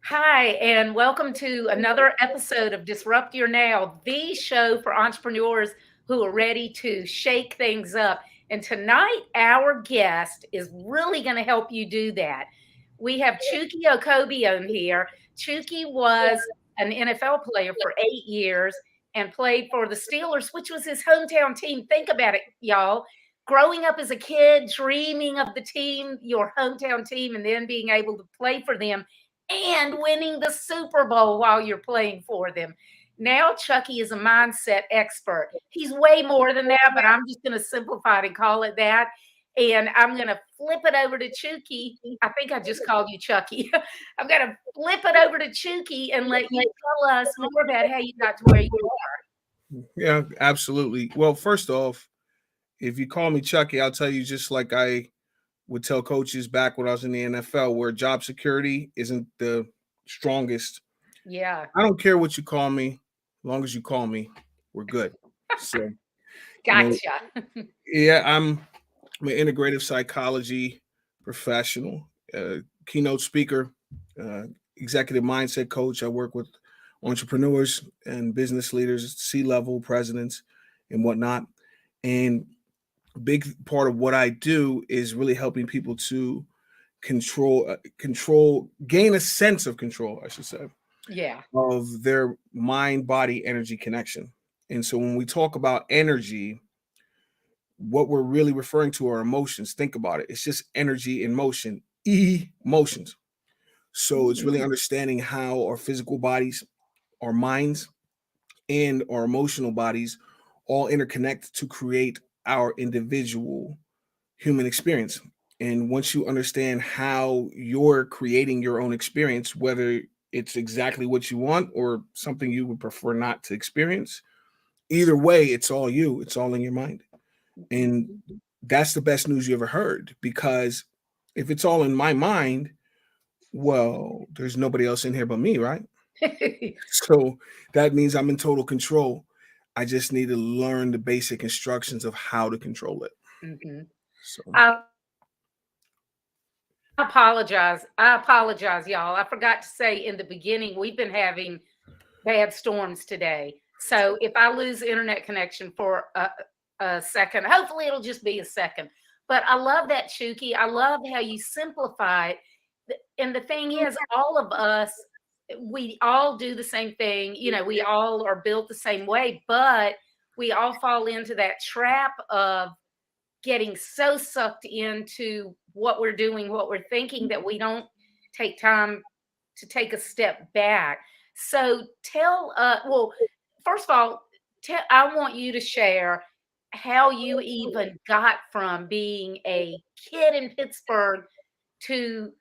Hi, and welcome to another episode of Disrupt Your Now, the show for entrepreneurs who are ready to shake things up. And tonight, our guest is really going to help you do that. We have Chukky Okobi on here. Chukky was an NFL player for 8 years and played for the Steelers, which was his hometown team. Think about it, y'all. Growing up as a kid, dreaming of the team, your hometown team, and then being able to play for them and winning the Super Bowl while you're playing for them. Now, Chukky is a mindset expert. He's way more than that, but I'm just going to simplify it and call it that. And I'm going to flip it over to Chukky. I think I just called you Chukky. I'm going to flip it over to Chukky and let you tell us more about how you got to where you Yeah, absolutely. Well, first off, if you call me Chucky, I'll tell you just like I would tell coaches back when I was in the NFL, where job security isn't the strongest. are. Yeah, I don't care what you call me, as long as you call me, we're good. So, you know, gotcha. yeah, I'm an integrative psychology professional, keynote speaker, uh, executive mindset coach. I work with entrepreneurs and business leaders, C-level presidents, and whatnot. And a big part of what I do is really helping people to gain a sense of control, I should say, Yeah. of their mind body energy connection. And so when we talk about energy, what we're really referring to are emotions. Think about it. It's just energy in motion, emotions. So it's really understanding how our physical bodies, our minds, and our emotional bodies all interconnect to create our individual human experience. And once you understand how you're creating your own experience, whether it's exactly what you want or something you would prefer not to experience, either way, it's all you, it's all in your mind. And that's the best news you ever heard, because if it's all in my mind, well, there's nobody else in here but me, right? So that means I'm in total control. I just need to learn the basic instructions of how to control it. Mhm. So, I apologize. I apologize, y'all. I forgot to say in the beginning, we've been having bad storms today. So if I lose internet connection for a second, hopefully it'll just be a second. But I love that, Chukky. I love how you simplify it. And the thing is, all of us, we all do the same thing. We all are built the same way, but we all fall into that trap of getting so sucked into what we're doing, what we're thinking, that we don't take time to take a step back. So well, first of all, I want you to share how you even got from being a kid in Pittsburgh to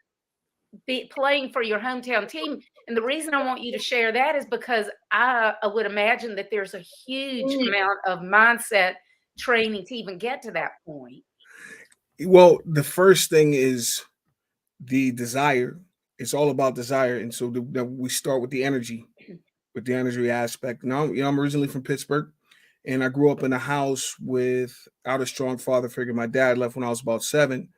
be playing for your hometown team. And the reason I want you to share that is because I would imagine that there's a huge amount of mindset training to even get to that point. well, the first thing is the desire. It's all about desire. And so we start with the energy aspect. Now, I'm originally from Pittsburgh, and I grew up in a house without a strong father figure. My dad left when I was about 7.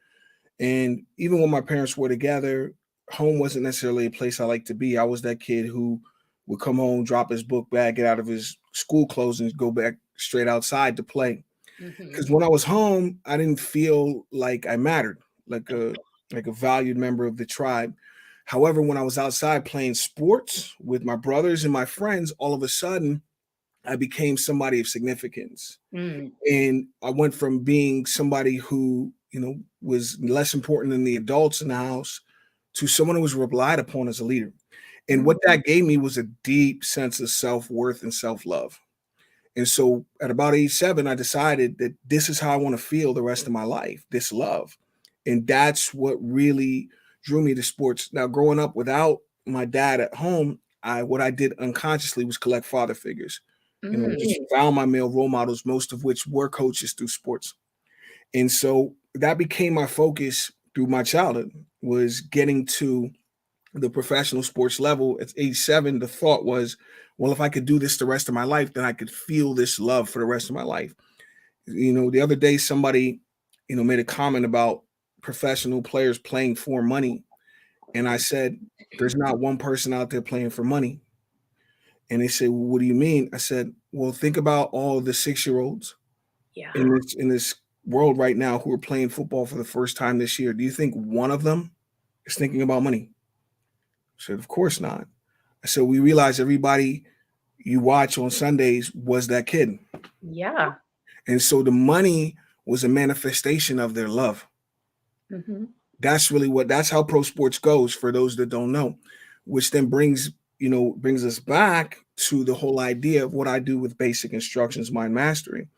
And even when my parents were together, home wasn't necessarily a place I liked to be. I was that kid who would come home, drop his book bag, get out of his school clothes, and go back straight outside to play. Hmm. Because when I was home, I didn't feel like I mattered, like a valued member of the tribe. However, when I was outside playing sports with my brothers and my friends, all of a sudden I became somebody of significance. Mm. And I went from being somebody who, was less important than the adults in the house to someone who was relied upon as a leader. And what that gave me was a deep sense of self-worth and self-love. And so at about age 7, I decided that this is how I want to feel the rest of my life, this love. And that's what really drew me to sports. Now, growing up without my dad at home, what I did unconsciously was collect father figures. Mm. Just found my male role models, most of which were coaches through sports. And so that became my focus through my childhood, was getting to the professional sports level. At age 7, the thought was, well, if I could do this the rest of my life, then I could feel this love for the rest of my life. The other day, somebody, made a comment about professional players playing for money. And I said, there's not one person out there playing for money. And they said, well, what do you mean? I said, well, think about all the 6-year-olds Yeah. in this world right now who are playing football for the first time this year. Do you think one of them is thinking about money? I said, of course not. I said, we realize everybody you watch on Sundays was that kid. Yeah. And so the money was a manifestation of their love. Mm-hmm. That's how pro sports goes, for those that don't know, which then brings us back to the whole idea of what I do with basic instructions, mind mastery,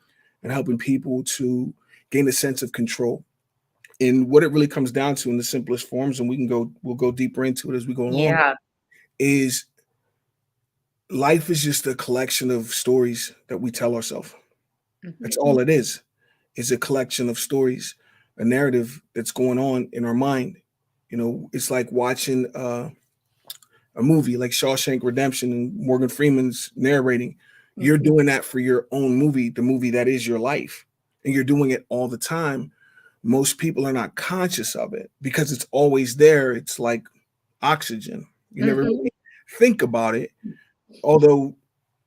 and helping people to gain a sense of control. And what it really comes down to in the simplest forms, and we'll go deeper into it as we go along, Yeah. is life is just a collection of stories that we tell ourselves. Mm-hmm. That's all it is a collection of stories, a narrative that's going on in our mind. It's like watching a movie like Shawshank Redemption and Morgan Freeman's narrating. Mm-hmm. You're doing that for your own movie, the movie that is your life, and you're doing it all the time. Most people are not conscious of it because it's always there. It's like oxygen. You never really think about it. Although,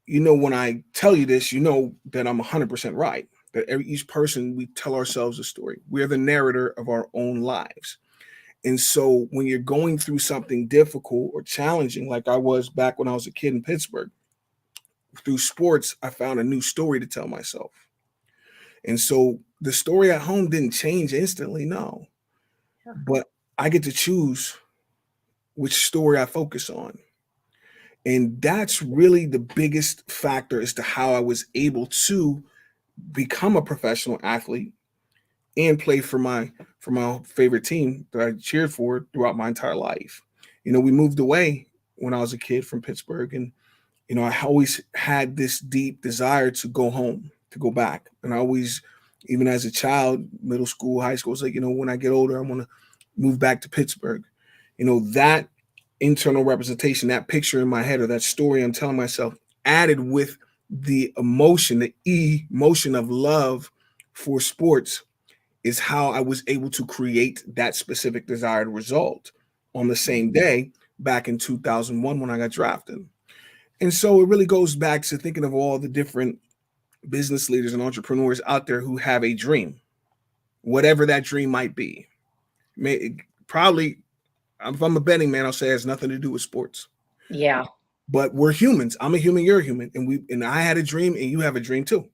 when I tell you this, that I'm 100% right. That each person, we tell ourselves a story. We're the narrator of our own lives. And so when you're going through something difficult or challenging, like I was back when I was a kid in Pittsburgh, through sports, I found a new story to tell myself. And so the story at home didn't change instantly, no. But I get to choose which story I focus on. And that's really the biggest factor as to how I was able to become a professional athlete and play for my favorite team that I cheered for throughout my entire life. We moved away when I was a kid from Pittsburgh, and I always had this deep desire to go home, to go back. And I always, even as a child, middle school, high school, was like, when I get older, I want to move back to Pittsburgh. That internal representation, that picture in my head, or that story I'm telling myself, added with the emotion, the emotion of love for sports, is how I was able to create that specific desired result on the same day back in 2001 when I got drafted. And so it really goes back to thinking of all the different business leaders and entrepreneurs out there who have a dream, whatever that dream might be. Probably, if I'm a betting man, I'll say it has nothing to do with sports. Yeah. But we're humans. I'm a human, you're a human. And I had a dream and you have a dream too.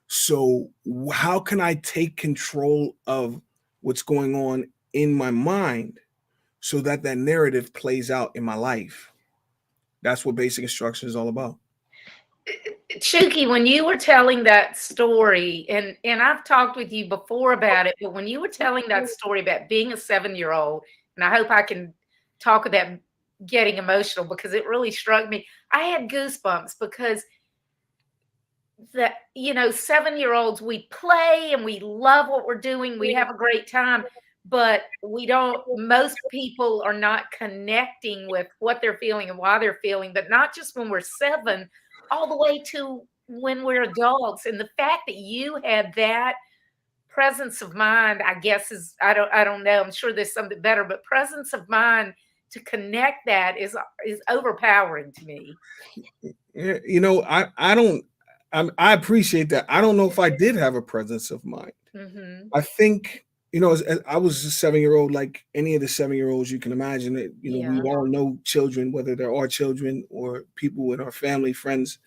So how can I take control of what's going on in my mind so that narrative plays out in my life? That's what basic instruction is all about. Chukky, when you were telling that story, and I've talked with you before about it, but when you were telling that story about being a 7-year-old, and I hope I can talk about getting emotional because it really struck me. I had goosebumps because 7-year-olds, we play and we love what we're doing. We have a great time, but most people are not connecting with what they're feeling and why they're feeling, but not just when we're 7, all the way to when we're adults. And the fact that you had that presence of mind, I guess, is, I don't know, I'm sure there's something better, but presence of mind to connect that is overpowering to me. I appreciate that. I don't know if I did have a presence of mind. Mm-hmm. I think, as I was a 7-year-old, like any of the 7-year-olds you can imagine. That we all know children, whether they're our children or people in our family, friends.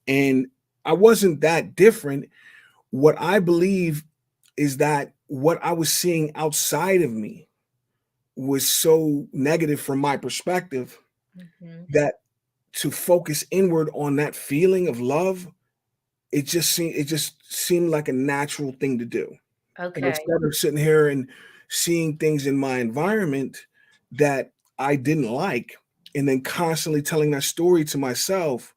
And I wasn't that different. What I believe is that what I was seeing outside of me was so negative from my perspective, that to focus inward on that feeling of love, it just seemed like a natural thing to do. Okay. And instead of sitting here and seeing things in my environment that I didn't like, and then constantly telling that story to myself,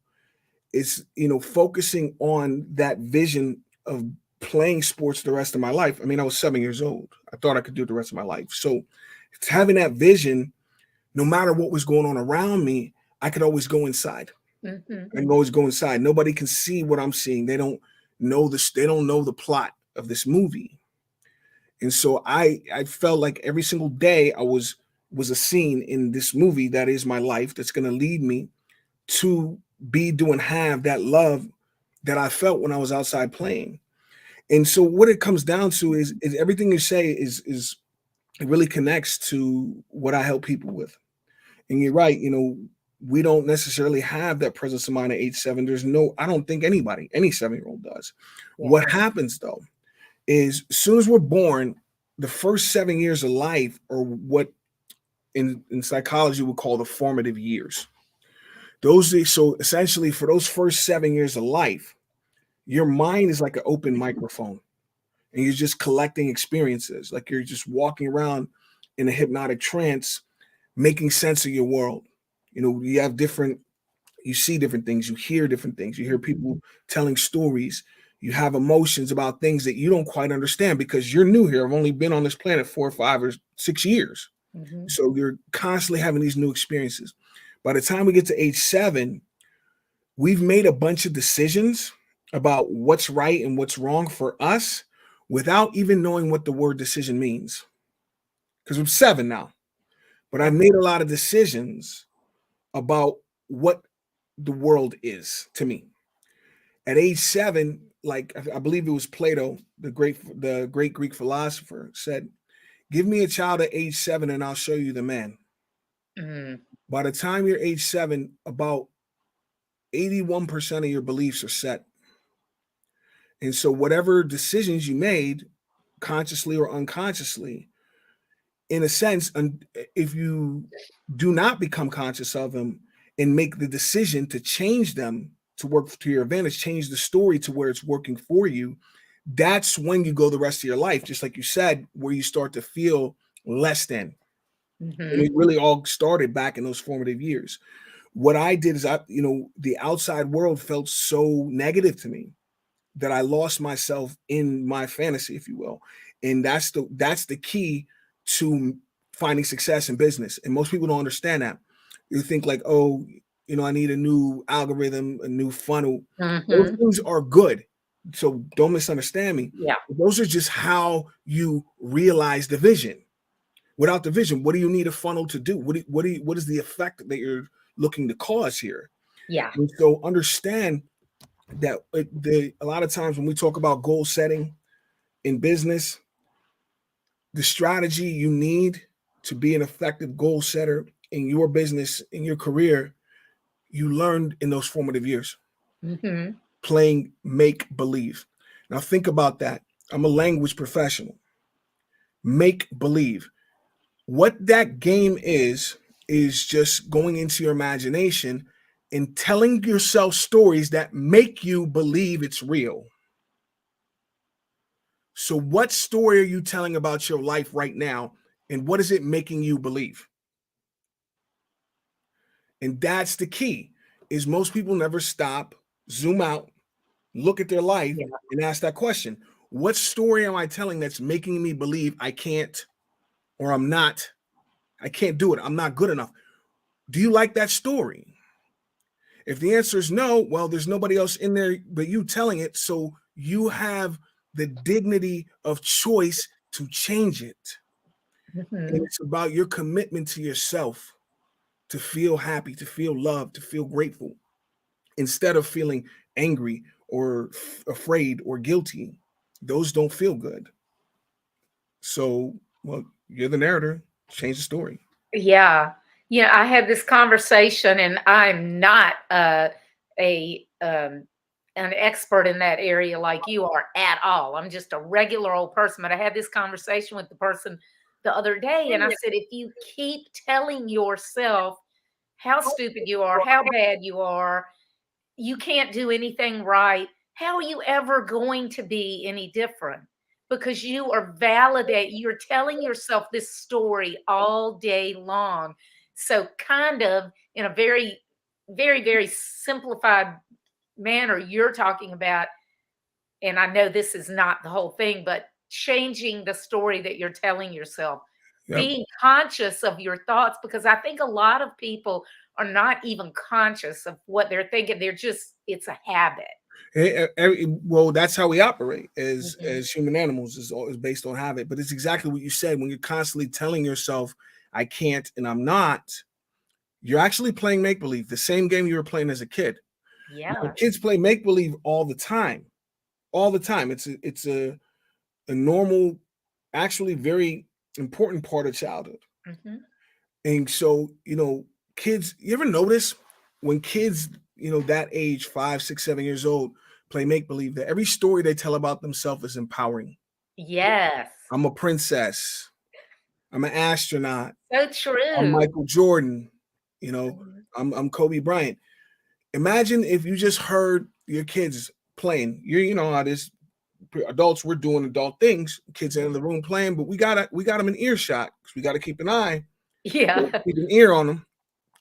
it's, focusing on that vision of playing sports the rest of my life. I mean, I was 7 years old. I thought I could do it the rest of my life. So it's having that vision, no matter what was going on around me, I could always go inside. Mm-hmm. I can always go inside. Nobody can see what I'm seeing. They don't know this. They don't know the plot of this movie. And so I felt like every single day I was was a scene in this movie that is my life, that's going to lead me to be, do, and have that love that I felt when I was outside playing. And so what it comes down to is everything you say is it really connects to what I help people with. And you're right, we don't necessarily have that presence of mind at age 7. I don't think any 7-year-old does. Yeah. What happens though is as soon as we're born, the first 7 years of life are what in psychology we call the formative years. So essentially for those first 7 years of life, your mind is like an open microphone and you're just collecting experiences. Like you're just walking around in a hypnotic trance, making sense of your world. You see different things, you hear different things, you hear people telling stories, you have emotions about things that you don't quite understand because you're new here. I've only been on this planet 4 or 5 or 6 years. Mm-hmm. So you're constantly having these new experiences. By the time we get to age 7, we've made a bunch of decisions about what's right and what's wrong for us without even knowing what the word decision means. Because I'm 7 now, but I've made a lot of decisions about what the world is to me. At age 7, like I believe it was Plato, the great Greek philosopher, said, "Give me a child at age 7 and I'll show you the man." Mm-hmm. By the time you're age 7, about 81% of your beliefs are set. And so whatever decisions you made, consciously or unconsciously, in a sense, if you do not become conscious of them and make the decision to change them to work to your advantage, change the story to where it's working for you, that's when you go the rest of your life, just like you said, where you start to feel less than. Mm-hmm. And it really all started back in those formative years. What I did is the outside world felt so negative to me that I lost myself in my fantasy, if you will. And that's the key to finding success in business. And most people don't understand that. You think like, oh, I need a new algorithm, a new funnel. Mm-hmm. Those things are good. So don't misunderstand me. Yeah. Those are just how you realize the vision. Without the vision, what do you need a funnel to do? What is the effect that you're looking to cause here? Yeah. And so understand that a lot of times when we talk about goal setting in business, the strategy you need to be an effective goal setter in your business, in your career, you learned in those formative years. Mm-hmm. Playing make believe. Now think about that. I'm a language professional. Make believe. What that game is just going into your imagination and telling yourself stories that make you believe it's real. So what story are you telling about your life right now? And what is it making you believe? And that's the key, is most people never stop, zoom out, look at their life and ask that question. What story am I telling that's making me believe I can't, or I can't do it. I'm not good enough. Do you like that story? If the answer is no, well, there's nobody else in there but you telling it. So you have the dignity of choice to change it. Mm-hmm. And it's about your commitment to yourself to feel happy, to feel loved, to feel grateful, instead of feeling angry or afraid or guilty. Those don't feel good. So, well, you're the narrator. Change the story. Yeah. I had this conversation, and I'm not an expert in that area like you are at all. I'm just a regular old person. But I had this conversation with the person the other day, and I said, if you keep telling yourself how stupid you are, how bad you are, you can't do anything right, how are you ever going to be any different? Because you are you're telling yourself this story all day long. So kind of in a very, very, very simplified manner, you're talking about, and I know this is not the whole thing, but changing the story that you're telling yourself, being conscious of your thoughts, because I think a lot of people are not even conscious of what they're thinking. It's a habit. Well, that's how we operate as human animals, is based on habit. But it's exactly what you said. When you're constantly telling yourself, I can't, and I'm not, you're actually playing make-believe, the same game you were playing as a kid. Yeah. Now, kids play make-believe all the time. All the time. It's a normal, actually very important part of childhood. Mhm. And so, kids, you ever notice when kids, that age, 5, 6, 7 years old, play make-believe, that every story they tell about themselves is empowering. Yes. I'm a princess. I'm an astronaut. So I'm true. Michael Jordan. Mhm. I'm Kobe Bryant. Imagine if you just heard your kids playing. You know how this adults, we're doing adult things. Kids in the room playing, but we got them in earshot because we got to keep an eye, Yeah. keep an ear on them.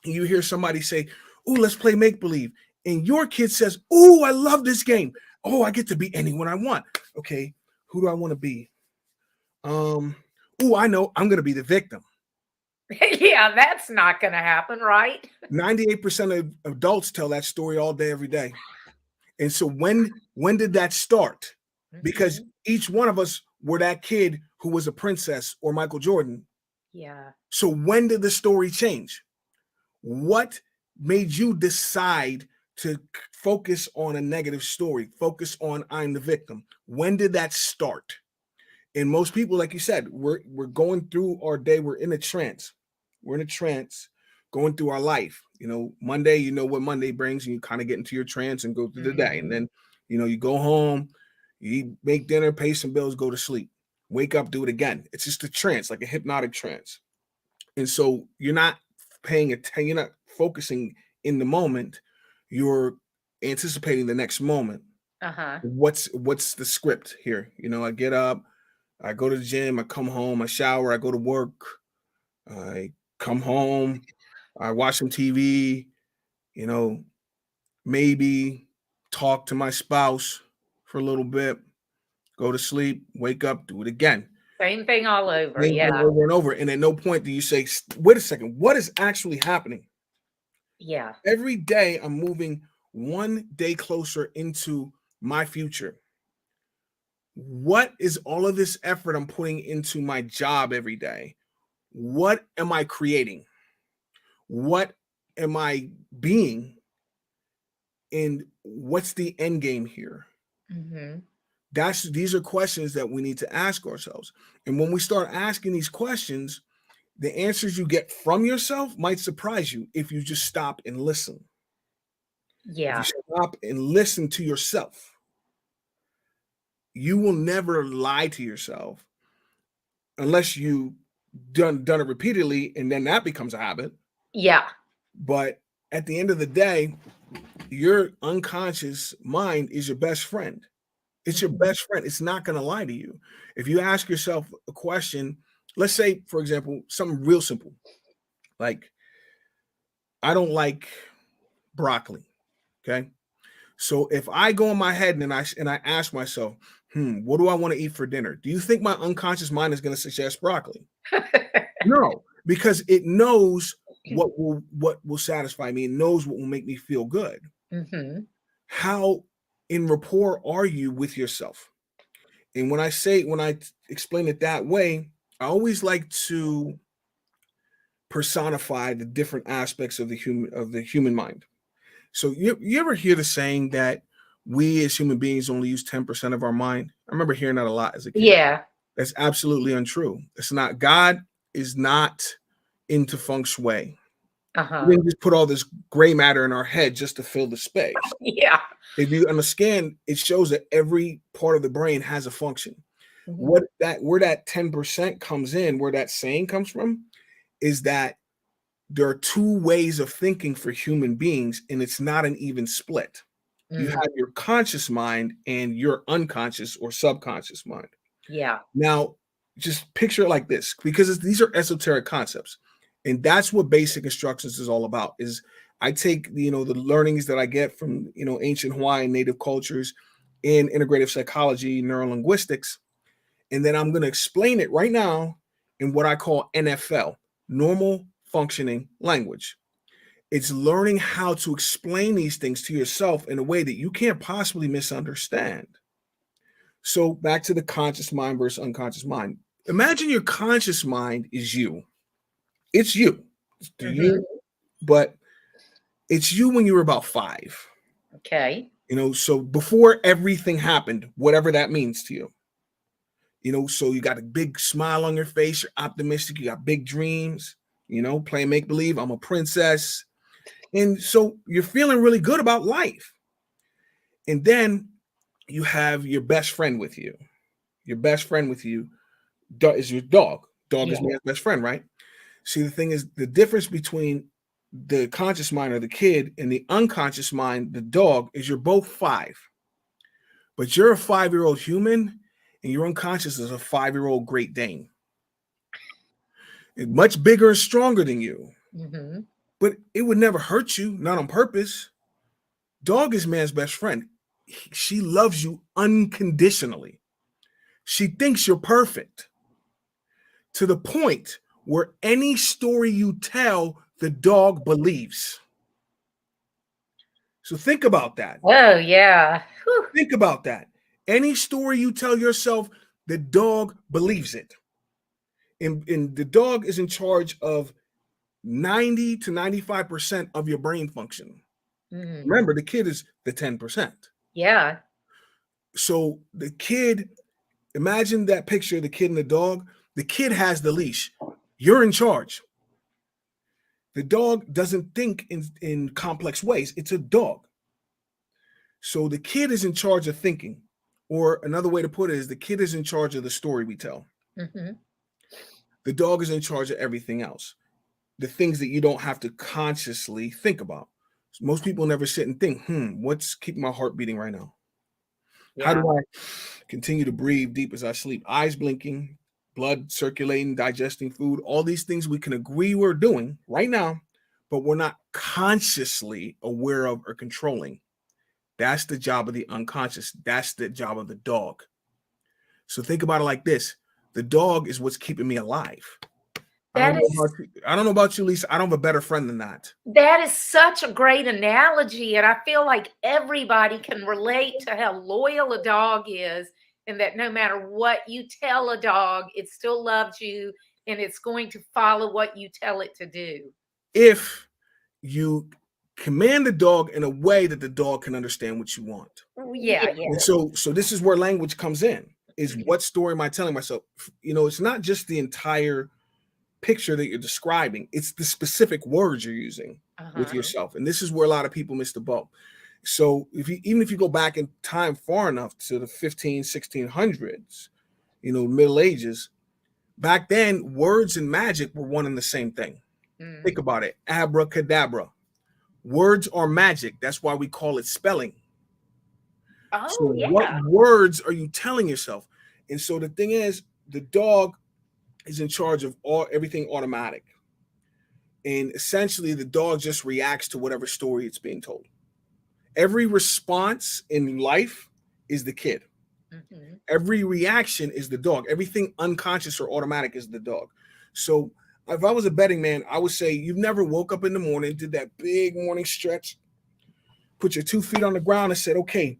And you hear somebody say, "Ooh, let's play make believe," and your kid says, "Ooh, I love this game. Oh, I get to be anyone I want." Okay, who do I want to be? I know, I'm going to be the victim. Yeah, that's not going to happen, right? 98% of adults tell that story all day, every day. And so when did that start? Because Mhm. each one of us were that kid who was a princess or Michael Jordan. Yeah. So when did the story change? What made you decide to focus on a negative story, focus on I'm the victim? When did that start? And most people, like you said, we're going through our day. We're in a trance. We're in a trance going through our life. Monday, you know what Monday brings, and you kind of get into your trance and go through the day. And then, you go home, you make dinner, pay some bills, go to sleep, wake up, do it again. It's just a trance, like a hypnotic trance. And so you're not paying attention, you're not focusing in the moment. You're anticipating the next moment. Uh-huh. What's the script here? I get up, I go to the gym, I come home, I shower, I go to work, I come home, I watch some TV, maybe talk to my spouse for a little bit, go to sleep, wake up, do it again. Same thing all over. Same thing Yeah. over and over. And at no point do you say, wait a second, what is actually happening? Yeah. Every day I'm moving one day closer into my future. What is all of this effort I'm putting into my job every day? What am I creating? What am I being? And what's the end game here? Mhm. These are questions that we need to ask ourselves. And when we start asking these questions, the answers you get from yourself might surprise you if you just stop and listen. If you Yeah. stop and listen to yourself, you will never lie to yourself unless you done it repeatedly, and then that becomes a habit. Yeah. But at the end of the day, your unconscious mind is your best friend. It's your Mhm. best friend. It's not going to lie to you. If you ask yourself a question, let's say, for example, something real simple, like, I don't like broccoli. Okay. So if I go in my head and I ask myself, what do I want to eat for dinner? Do you think my unconscious mind is going to suggest broccoli? No, because it knows what will satisfy me. It knows what will make me feel good. Mhm. How in rapport are you with yourself? And when I explain it that way, I always like to personify the different aspects of the human mind. So you ever hear the saying that we as human beings only use 10% of our mind? I remember hearing that a lot as a kid. Yeah. That's absolutely untrue. It's not. God is not into feng shui. We Uh-huh. didn't just put all this gray matter in our head just to fill the space. Yeah. If you understand, it shows that every part of the brain has a function. Mhm. Where that 10% comes in, where that saying comes from, is that there are two ways of thinking for human beings, and it's not an even split. You Mhm. have your conscious mind and your unconscious or subconscious mind. Yeah. Now, just picture it like this, because these are esoteric concepts, and that's what basic instructions is all about. Is I take the learnings that I get from ancient Hawaiian native cultures in integrative psychology, neurolinguistics, and then I'm going to explain it right now in what I call NFL, normal functioning language. It's learning how to explain these things to yourself in a way that you can't possibly misunderstand. So back to the conscious mind versus unconscious mind. Imagine your conscious mind is you. It's you. Do you? But it's you when you were about 5. Okay. So before everything happened, whatever that means to you. So you got a big smile on your face, you're optimistic, you got big dreams, playing make-believe, I'm a princess. And so you're feeling really good about life. And then you have your best friend with you. Your best friend with you is your dog. Dog is man's best friend, right? See, the thing is, the difference between the conscious mind or the kid and the unconscious mind, the dog, is you're both 5. But you're a 5-year-old human and your unconscious is a 5-year-old Great Dane. It's much bigger and stronger than you. But it would never hurt you, not on purpose. Dog is man's best friend. She loves you unconditionally. She thinks you're perfect to the point where any story you tell, the dog believes. So think about that. Oh, yeah. Whew. Think about that. Any story you tell yourself, the dog believes it. And the dog is in charge of 90 to 95% of your brain function. Remember, the kid is the 10%. Yeah. So the kid, imagine that picture of the kid and the dog. The kid has the leash. You're in charge. The dog doesn't think in complex ways. It's a dog. So the kid is in charge of thinking. Or another way to put it is the kid is in charge of the story we tell. The dog is in charge of everything else. The things that you don't have to consciously think about. Most people never sit and think, what's keeping my heart beating right now? How do I continue to breathe deep as I sleep? Eyes blinking, blood circulating, digesting food, all these things we can agree we're doing right now, but we're not consciously aware of or controlling. That's the job of the unconscious. That's the job of the dog. So think about it like this. The dog is what's keeping me alive. I don't know about you, Lisa. I don't have a better friend than that. That is such a great analogy. And I feel like everybody can relate to how loyal a dog is, and that no matter what you tell a dog, it still loves you and it's going to follow what you tell it to do. If you command the dog in a way that the dog can understand what you want. Yeah. And so this is where language comes in, is what story am I telling myself? It's not just the entire picture that you're describing, it's the specific words you're using with yourself. And this is where a lot of people miss the boat. So even if you go back in time far enough to the 1600s, Middle Ages, back then words and magic were one and the same thing. Think about it. Abracadabra. Words are magic. That's why we call it spelling. What words are you telling yourself? And so the thing is, the dog is in charge of everything automatic. And essentially the dog just reacts to whatever story it's being told. Every response in life is the kid. Every reaction is the dog. Everything unconscious or automatic is the dog. So if I was a betting man, I would say you've never woke up in the morning, did that big morning stretch, put your 2 feet on the ground and said, okay,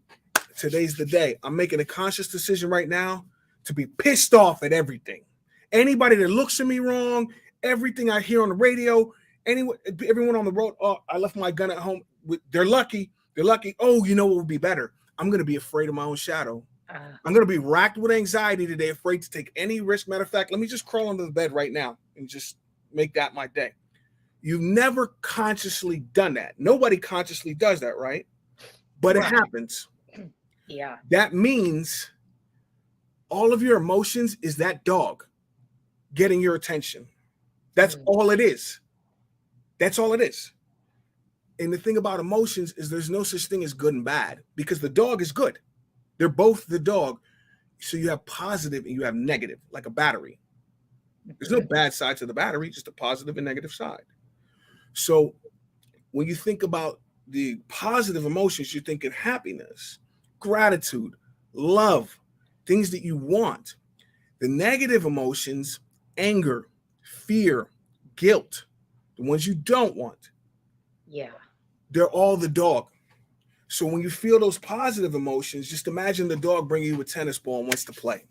today's the day. I'm making a conscious decision right now to be pissed off at everything. Anybody that looks at me wrong, everything I hear on the radio, everyone on the road, oh, I left my gun at home. They're lucky. Oh, you know what would be better? I'm going to be afraid of my own shadow. I'm going to be racked with anxiety today, afraid to take any risk. Matter of fact, let me just crawl under the bed right now and just make that my day. You've never consciously done that. Nobody consciously does that, right? But it happens. Yeah. That means all of your emotions is that dog getting your attention. That's all it is. That's all it is. And the thing about emotions is there's no such thing as good and bad, because the dog is good. They're both the dog. So you have positive and you have negative, like a battery. There's no bad side to the battery, just a positive and negative side. So when you think about the positive emotions, you're thinking happiness, gratitude, love, things that you want. The negative emotions, anger, fear, guilt, the ones you don't want. Yeah. They're all the dog. So when you feel those positive emotions, just imagine the dog bringing you a tennis ball and wants to play.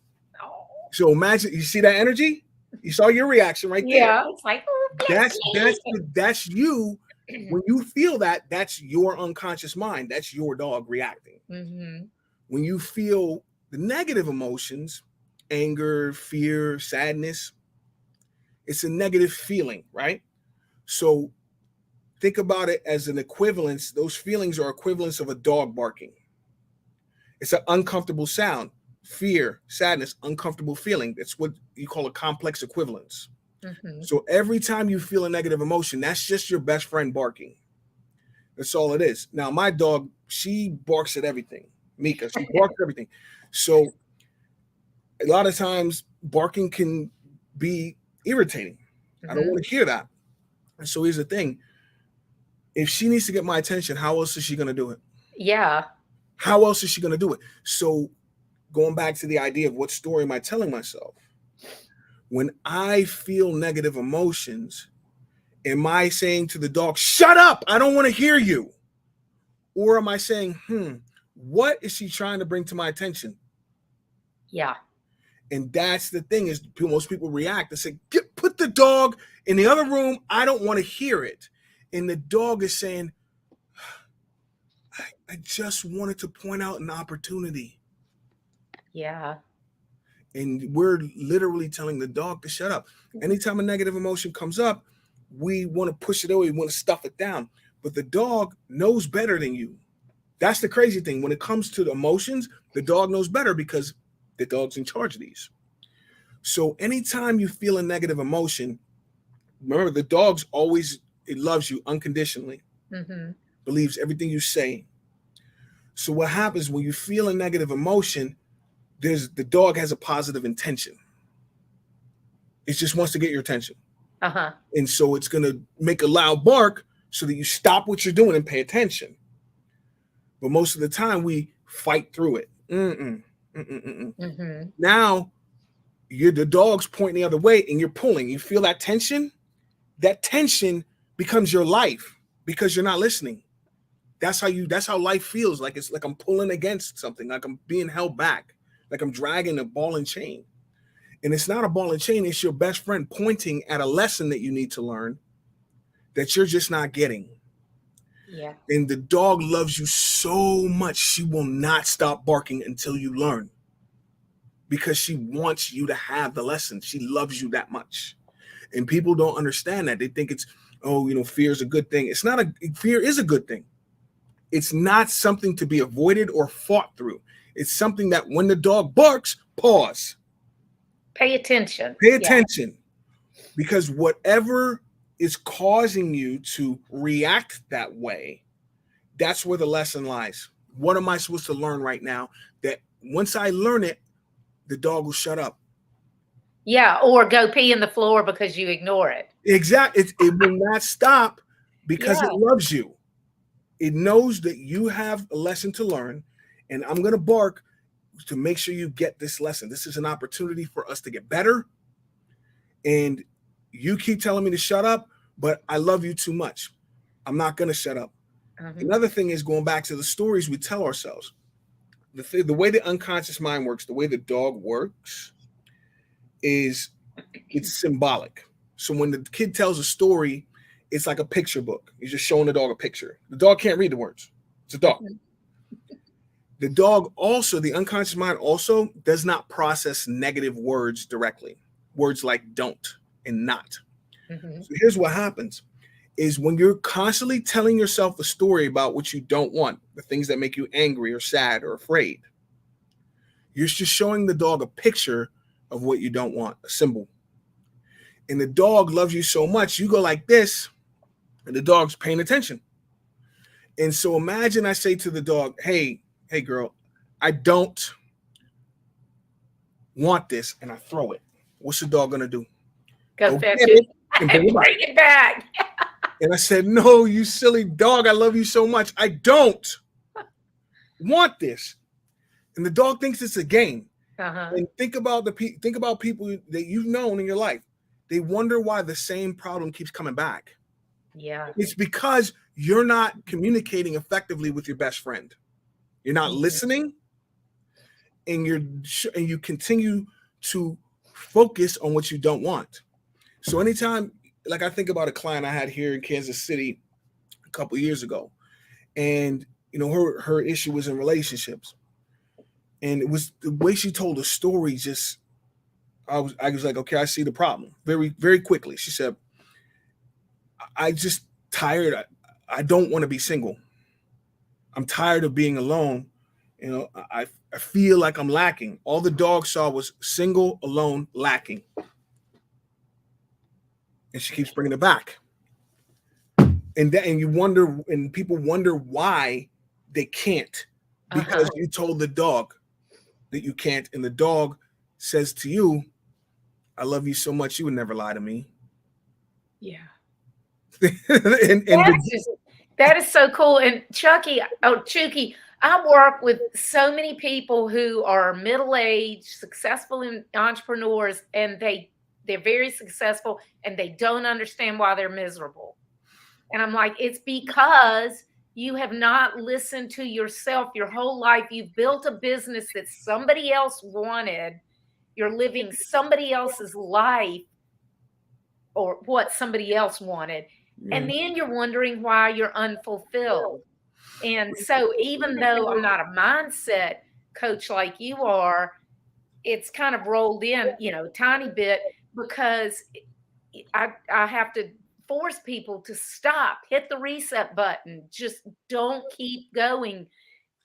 Oh. So imagine, you see that energy? You saw your reaction right there. Yeah. It's like, That's you. When you feel that, that's your unconscious mind. That's your dog reacting. Mm-hmm. When you feel the negative emotions, anger, fear, sadness, it's a negative feeling, right? So think about it as an equivalence. Those feelings are equivalents of a dog barking. It's an uncomfortable sound, fear, sadness, uncomfortable feeling. That's what you call a complex equivalence. Mm-hmm. So every time you feel a negative emotion, that's just your best friend barking. That's all it is. Now, my dog, she barks at everything. Mika, she barks at everything. So a lot of times barking can be irritating. Mm-hmm. I don't want to hear that. And so here's the thing. If she needs to get my attention, how else is she going to do it? Yeah. How else is she going to do it? So going back to the idea of what story am I telling myself? When I feel negative emotions, am I saying to the dog, shut up, I don't want to hear you? Or am I saying, what is she trying to bring to my attention? Yeah. And that's the thing is most people react and say, put the dog in the other room. I don't want to hear it. And the dog is saying, I just wanted to point out an opportunity. Yeah. And we're literally telling the dog to shut up. Anytime a negative emotion comes up, we want to push it away. We want to stuff it down. But the dog knows better than you. That's the crazy thing. When it comes to the emotions, the dog knows better because the dog's in charge of these. So anytime you feel a negative emotion, remember the dog's always, it loves you unconditionally, believes everything you say. So what happens when you feel a negative emotion, the dog has a positive intention. It just wants to get your attention. And so it's going to make a loud bark so that you stop what you're doing and pay attention. But most of the time we fight through it. Now the dog's pointing the other way and you're pulling. You feel that tension? That tension becomes your life because you're not listening. That's how life feels. Like it's like I'm pulling against something, like I'm being held back, like I'm dragging a ball and chain. And it's not a ball and chain, it's your best friend pointing at a lesson that you need to learn that you're just not getting. Yeah. And the dog loves you so much, she will not stop barking until you learn. Because she wants you to have the lesson. She loves you that much. And people don't understand that. They think it's, fear is a good thing. It's not. Fear is a good thing. It's not something to be avoided or fought through. It's something that when the dog barks, pause. Pay attention. Pay attention. Yeah. Because whatever is causing you to react that way, that's where the lesson lies. What am I supposed to learn right now? That once I learn it, the dog will shut up. Yeah, or go pee in the floor because you ignore it. Exactly. It will not stop because it loves you. It knows that you have a lesson to learn, and I'm going to bark to make sure you get this lesson. This is an opportunity for us to get better, and you keep telling me to shut up, but I love you too much. I'm not going to shut up. Another thing is going back to the stories we tell ourselves. The way the unconscious mind works, the way the dog works, is it's symbolic. So when the kid tells a story, it's like a picture book. You're just showing the dog a picture. The dog can't read the words. It's a dog. The dog also, the unconscious mind also does not process negative words directly. Words like don't and not. So here's what happens is when you're constantly telling yourself a story about what you don't want, the things that make you angry or sad or afraid, you're just showing the dog a picture of what you don't want, a symbol. And the dog loves you so much, you go like this, and the dog's paying attention. And so imagine I say to the dog, hey girl, I don't want this, and I throw it. What's the dog gonna do? Go fetch it and bring it back. And I said, no, you silly dog, I love you so much. I don't want this. And the dog thinks it's a game. And think about people that you've known in your life. They wonder why the same problem keeps coming back. Yeah. It's because you're not communicating effectively with your best friend. You're not listening, and you continue to focus on what you don't want. So anytime like I think about a client I had here in Kansas City a couple years ago, and her issue was in relationships, and it was the way she told the story. Just I was like, okay, I see the problem very, very quickly. She said, I just tired. I don't want to be single. I'm tired of being alone. I feel like I'm lacking. All the dog saw was single, alone, lacking. And she keeps bringing it back. And you wonder, and people wonder why they can't, because you told the dog that you can't. And the dog says to you, I love you so much, you would never lie to me. Yeah. and that is so cool. And Chukky, I work with so many people who are middle-aged, successful entrepreneurs, and they're very successful, and they don't understand why they're miserable. And I'm like, it's because you have not listened to yourself your whole life. You've built a business that somebody else wanted. You're living somebody else's life or what somebody else wanted. And then you're wondering why you're unfulfilled. And so even though I'm not a mindset coach like you are, it's kind of rolled in, a tiny bit, because I have to force people to stop, hit the reset button, just don't keep going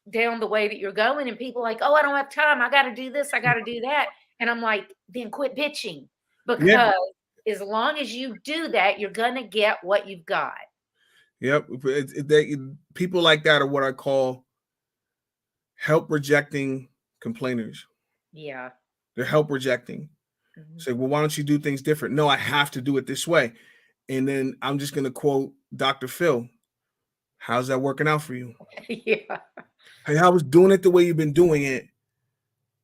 down the way that you're going. And people are like, oh, I don't have time. I got to do this. I got to do that. And I'm like, then quit bitching, because as long as you do that, you're going to get what you've got. Yep. People like that are what I call help rejecting complainers. Yeah. They're help rejecting. Say, well, why don't you do things different? No, I have to do it this way. And then I'm just going to quote Dr. Phil. How's that working out for you? Yeah. Hey, I was doing it the way you've been doing it.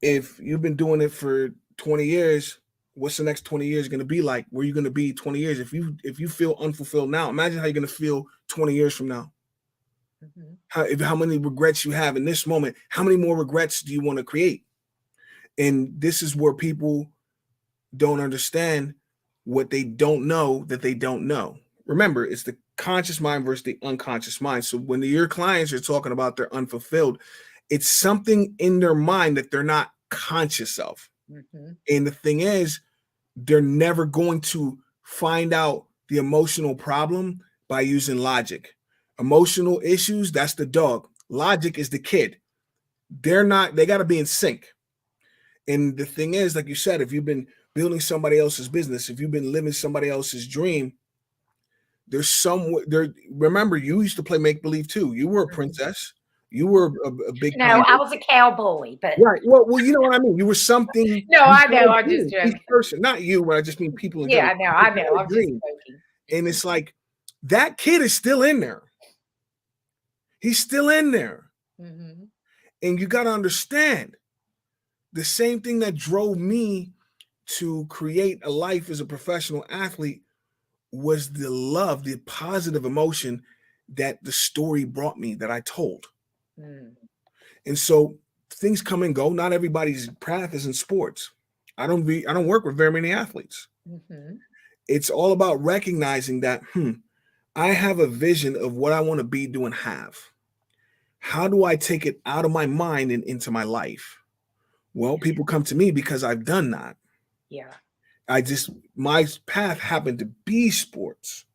If you've been doing it for 20 years, what's the next 20 years going to be like? Where are you going to be 20 years? If you feel unfulfilled now, imagine how you're going to feel 20 years from now. How many regrets you have in this moment. How many more regrets do you want to create? And this is where people don't understand what they don't know that they don't know. Remember, it's the conscious mind versus the unconscious mind. So when your clients are talking about they're unfulfilled, it's something in their mind that they're not conscious of. And the thing is, they're never going to find out the emotional problem by using logic. Emotional issues, that's the dog. Logic is the kid. They got to be in sync. And the thing is, like you said, if you've been building somebody else's business, if you've been living somebody else's dream, remember, you used to play make-believe too. You were a princess. You were a big. No, I was a cowboy, but right. Well, you know what I mean. You were something. No, I know. I just joking. Person, not you, but I just mean people in general. Yeah, I know. I'm just joking. And it's like that kid is still in there. He's still in there, and you got to understand the same thing that drove me to create a life as a professional athlete was the love, the positive emotion that the story brought me that I told. And so things come and go. Not everybody's path is in sports. I don't work with very many athletes. It's all about recognizing that, I have a vision of what I want to be, do, and have. How do I take it out of my mind and into my life? Well, people come to me because I've done that. Yeah. My path happened to be sports.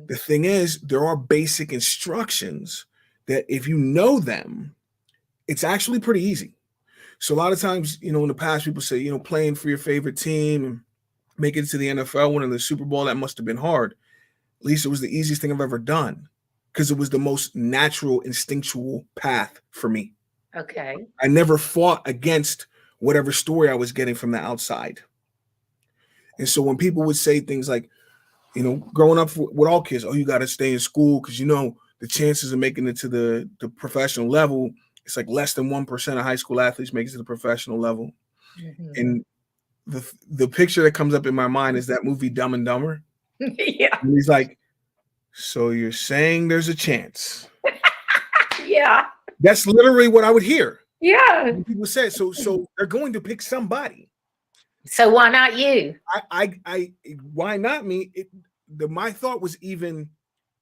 The thing is, there are basic instructions that if you know them, it's actually pretty easy. So a lot of times, in the past, people say, playing for your favorite team and making it to the NFL, winning the Super Bowl, that must have been hard. At least it was the easiest thing I've ever done because it was the most natural, instinctual path for me. Okay. I never fought against whatever story I was getting from the outside. And so when people would say things like, growing up with all kids, oh, you got to stay in school because, the chances of making it to the professional level, it's like less than 1% of high school athletes make it to the professional level. And the picture that comes up in my mind is that movie Dumb and Dumber. Yeah. And he's like, so you're saying there's a chance? Yeah. That's literally what I would hear. Yeah. When people say, so they're going to pick somebody. So why not you? Why not me? my thought was even,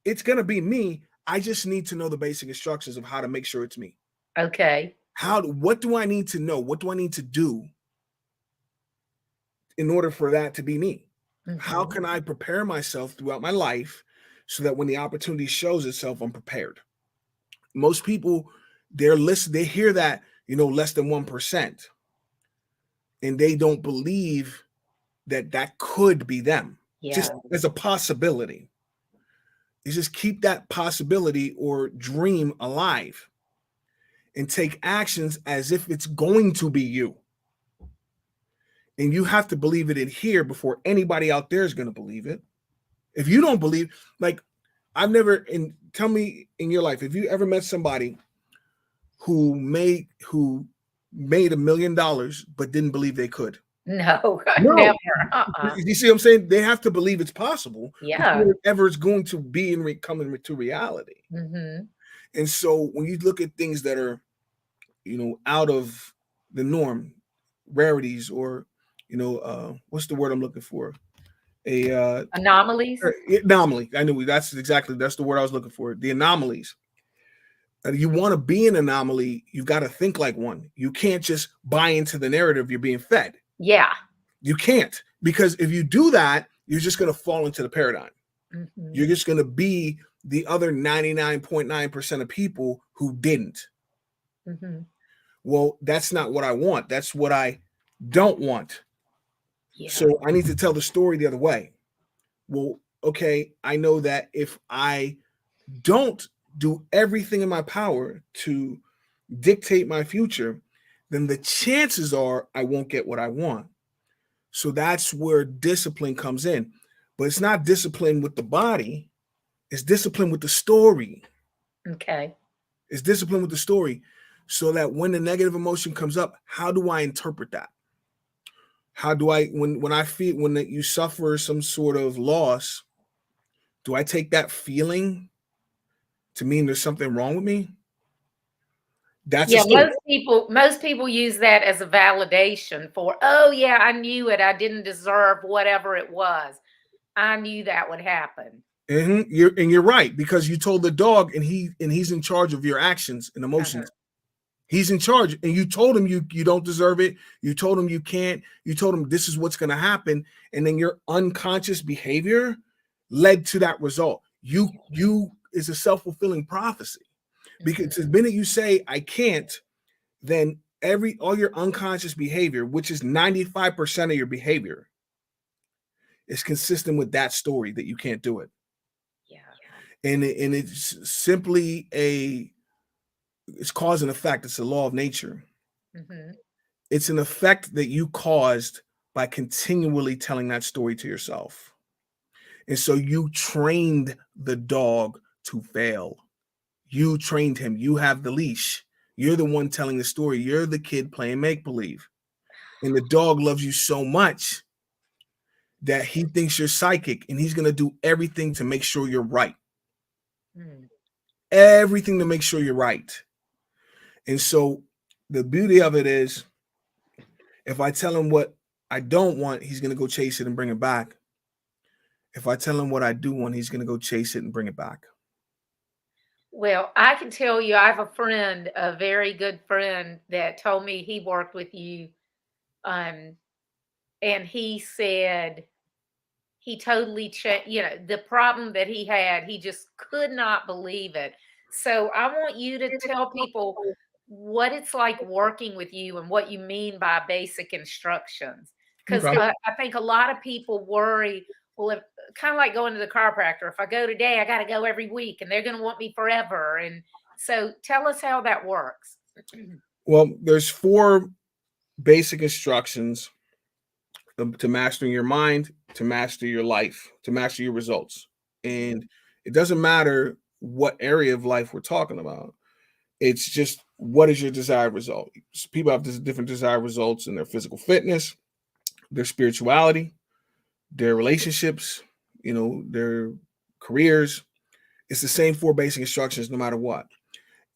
it's going to be me. I just need to know the basic instructions of how to make sure it's me. Okay. What do I need to know? What do I need to do in order for that to be me? How can I prepare myself throughout my life so that when the opportunity shows itself, I'm prepared? Most people, they hear that, less than 1%, and they don't believe that could be them. Yeah. Just as a possibility. You just keep that possibility or dream alive and take actions as if it's going to be you. And you have to believe it in here before anybody out there is going to believe it. If you don't believe, like, tell me in your life, if you ever met somebody who made $1 million but didn't believe they could? No, No. never. You see what I'm saying? They have to believe it's possible. Yeah. Before ever it's going to be coming to reality. And so when you look at things that are, out of the norm, rarities, or, what's the word I'm looking for? Anomalies. Anomaly. I knew that's the word I was looking for. The anomalies. You want to be an anomaly, you've got to think like one. You can't just buy into the narrative you're being fed. Yeah. You can't, because if you do that, you're just going to fall into the paradigm. You're just going to be the other 99.9% of people who didn't. Well, that's not what I want. That's what I don't want. Yeah. So I need to tell the story the other way. Well, okay, I know that if I don't do everything in my power to dictate my future, then the chances are I won't get what I want. So that's where discipline comes in. But it's not discipline with the body. It's discipline with the story. Okay. It's discipline with the story. So that when the negative emotion comes up, how do I interpret that? How do I, when you suffer some sort of loss, do I take that feeling to mean there's something wrong with me? That's most people use that as a validation for, oh yeah, I knew it. I didn't deserve whatever it was. I knew that would happen. You're right, because you told the dog, and he's in charge of your actions and emotions. He's in charge, and you told him you don't deserve it. You told him you can't. You told him this is what's going to happen, and then your unconscious behavior led to that result. You is a self-fulfilling prophecy, because the minute you say I can't, then all your unconscious behavior, which is 95% of your behavior, is consistent with that story that you can't do it. Yeah, and it's simply it's cause and effect. It's a law of nature. It's an effect that you caused by continually telling that story to yourself. And so you trained the dog to fail. You trained him. You have the leash. You're the one telling the story. You're the kid playing make-believe. And the dog loves you so much that he thinks you're psychic, and he's going to do everything to make sure you're right. Everything to make sure you're right. And so the beauty of it is, if I tell him what I don't want, he's going to go chase it and bring it back. If I tell him what I do want, he's going to go chase it and bring it back. Well, I can tell you, I have a friend, a very good friend, that told me he worked with you. And he said he totally changed, the problem that he had, he just could not believe it. So I want you to tell people what it's like working with you and what you mean by basic instructions. Because I think a lot of people worry, well, kind of like going to the chiropractor. If I go today, I got to go every week, and they're going to want me forever. And so tell us how that works. Well, there's 4 basic instructions to mastering your mind, to master your life, to master your results. And it doesn't matter what area of life we're talking about. It's just, what is your desired result? So people have different desired results in their physical fitness, their spirituality, their relationships, their careers. It's the same 4 basic instructions no matter what.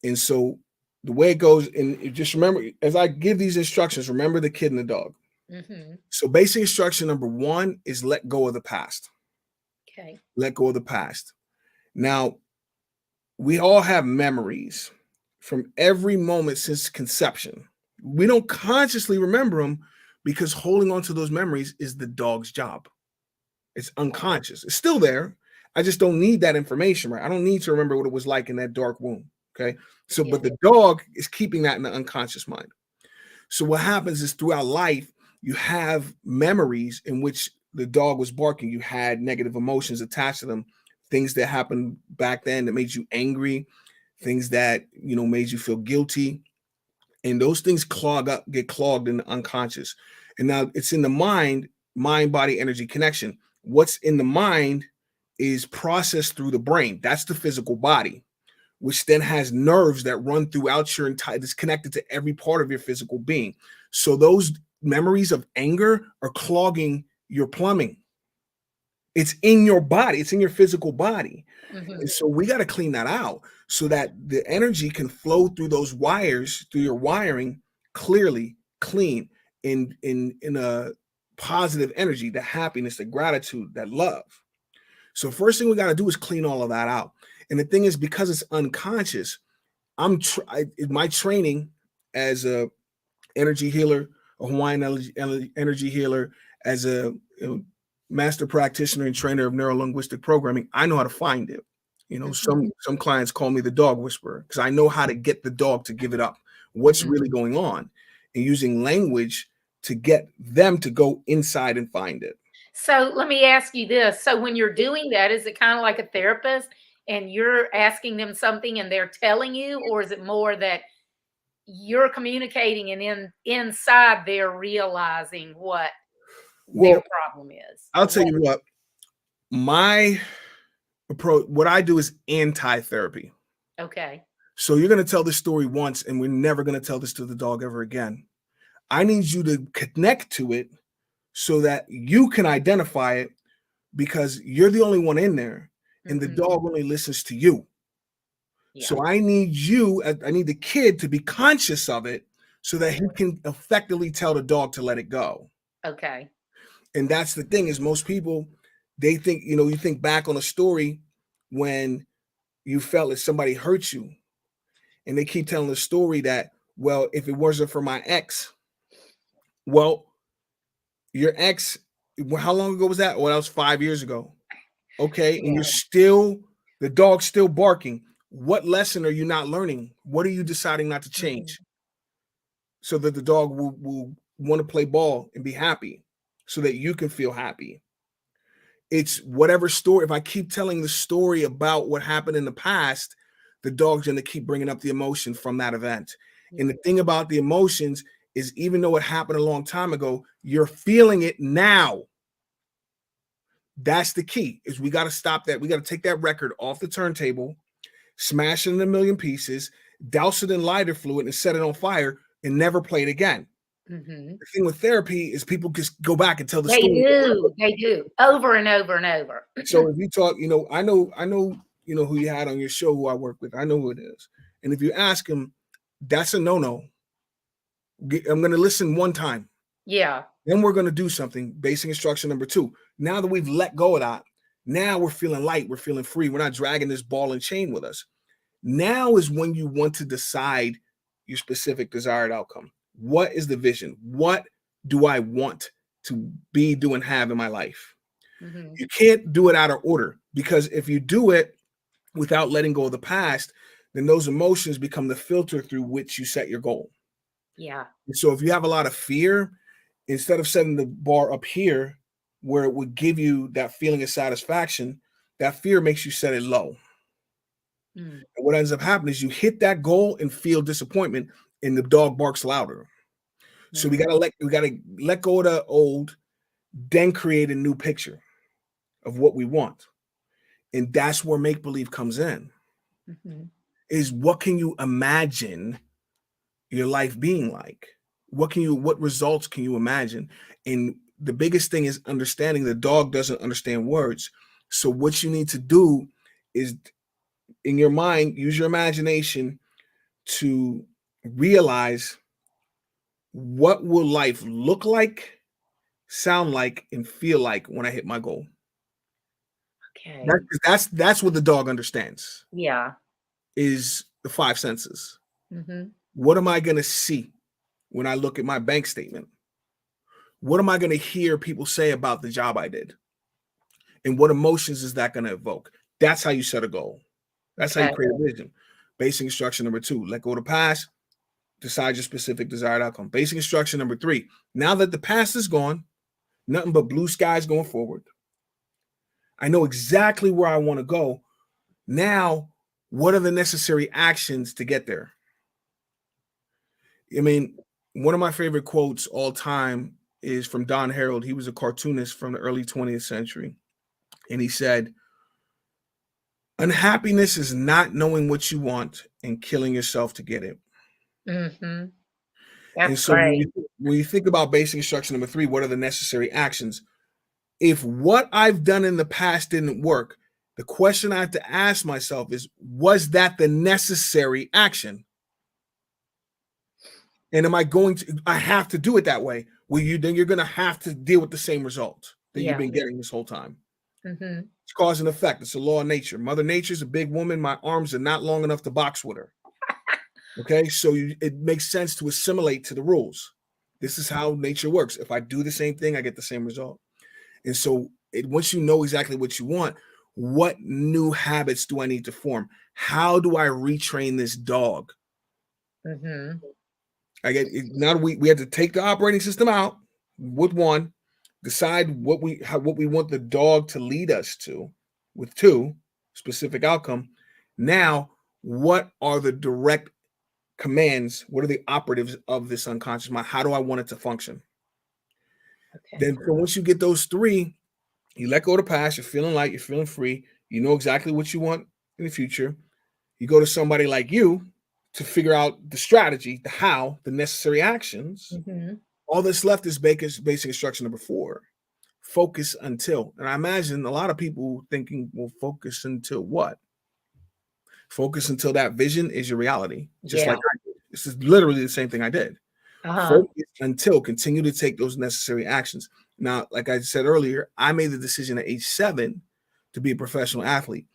And so the way it goes, and just remember, as I give these instructions, remember the kid and the dog. So basic instruction number 1 is let go of the past. Okay. Let go of the past. Now, we all have memories from every moment since conception. We don't consciously remember them because holding on to those memories is the dog's job. It's unconscious. It's still there. I just don't need that information, right? I don't need to remember what it was like in that dark womb. Okay. So, but the dog is keeping that in the unconscious mind. So what happens is throughout life, you have memories in which the dog was barking. You had negative emotions attached to them, things that happened back then that made you angry, things that, made you feel guilty. And those things get clogged in the unconscious. And now it's in the mind, body, energy connection. What's in the mind is processed through the brain. That's the physical body, which then has nerves that run throughout your entire, it's connected to every part of your physical being. So those memories of anger are clogging your plumbing. It's in your body. It's in your physical body. And so we got to clean that out so that the energy can flow through those wires, through your wiring, clearly, clean, in a positive energy, the happiness, the gratitude, that love. So first thing we got to do is clean all of that out. And the thing is, because it's unconscious, in my training as a energy healer, a Hawaiian energy healer, as a master practitioner and trainer of neuro-linguistic programming, I know how to find it. Some clients call me the dog whisperer because I know how to get the dog to give it up. What's really going on, and using language to get them to go inside and find it. So let me ask you this. So when you're doing that, is it kind of like a therapist and you're asking them something and they're telling you, or is it more that you're communicating and inside they're realizing what their problem is? I'll tell you what, my approach, what I do is anti-therapy. Okay. So you're going to tell this story once and we're never going to tell this to the dog ever again. I need you to connect to it so that you can identify it, because you're the only one in there and the dog only listens to you. Yeah. So I need the kid to be conscious of it so that he can effectively tell the dog to let it go. Okay. And that's the thing, is most people, they think, you think back on a story when you felt that somebody hurt you, and they keep telling the story that, well, if it wasn't for my ex, well, your ex, how long ago was that? Well, that was 5 years ago. Okay. Yeah. And the dog's still barking. What lesson are you not learning? What are you deciding not to change? So that the dog will want to play ball and be happy, so that you can feel happy. It's whatever story. If I keep telling the story about what happened in the past, the dog's going to keep bringing up the emotion from that event. And the thing about the emotions is, even though it happened a long time ago, you're feeling it now. That's the key, is we got to stop that. We got to take that record off the turntable, smash it in a million pieces, douse it in lighter fluid and set it on fire and never play it again. The thing with therapy is people just go back and tell the story. They do over and over and over. So if you talk, I know, who you had on your show, who I work with, I know who it is. And if you ask him, that's a no-no. I'm going to listen one time. Yeah. Then we're going to do something. Basic instruction number 2. Now that we've let go of that, now we're feeling light. We're feeling free. We're not dragging this ball and chain with us. Now is when you want to decide your specific desired outcome. What is the vision? What do I want to be, do, and have in my life? You can't do it out of order, because if you do it without letting go of the past, then those emotions become the filter through which you set your goal. Yeah. And so if you have a lot of fear, instead of setting the bar up here where it would give you that feeling of satisfaction, that fear makes you set it low. And what ends up happening is you hit that goal and feel disappointment, and the dog barks louder. So we gotta let go of the old, then create a new picture of what we want. And that's where make-believe comes in. Is what can you imagine your life being like? What results can you imagine? And the biggest thing is understanding the dog doesn't understand words. So what you need to do is, in your mind, use your imagination to realize, what will life look like, sound like, and feel like when I hit my goal? Okay. That's what the dog understands, Yeah. is the five senses. Mm-hmm. What am I going to see when I look at my bank statement? What am I going to hear people say about the job I did? And what emotions is that going to evoke? That's how you set a goal. That's how you Okay. create a vision. Basic instruction number 2, let go of the past, decide your specific desired outcome. Basic instruction number 3, now that the past is gone, nothing but blue skies going forward. I know exactly where I want to go. Now, what are the necessary actions to get there? I mean, one of my favorite quotes all time is from Don Harold. He was a cartoonist from the early 20th century. And he said, unhappiness is not knowing what you want and killing yourself to get it. Mm-hmm. And That's so great. when you think about basic instruction number 3, what are the necessary actions? If what I've done in the past didn't work, the question I have to ask myself is, was that the necessary action? And am I going to, I have to do it that way? Then you're going to have to deal with the same result that you've been getting this whole time. Mm-hmm. It's cause and effect. It's a law of nature. Mother Nature's a big woman. My arms are not long enough to box with her. Okay. So it makes sense to assimilate to the rules. This is how nature works. If I do the same thing, I get the same result. And so once you know exactly what you want, what new habits do I need to form? How do I retrain this dog? Mm-hmm. Now we have to take the operating system out with 1, decide what we want the dog to lead us to with 2, specific outcome. Now, what are the direct commands? What are the operatives of this unconscious mind? How do I want it to function? Okay. Then so once you get those 3, you let go of the past, you're feeling light, you're feeling free, you know exactly what you want in the future. You go to somebody like you to figure out the strategy, the how, the necessary actions. Mm-hmm. All that's left is basic instruction number 4. Focus until. And I imagine a lot of people thinking, well, focus until what? Focus until that vision is your reality. Just like I did. This is literally the same thing I did. Focus until, continue to take those necessary actions. Now, like I said earlier, I made the decision at age 7 to be a professional athlete.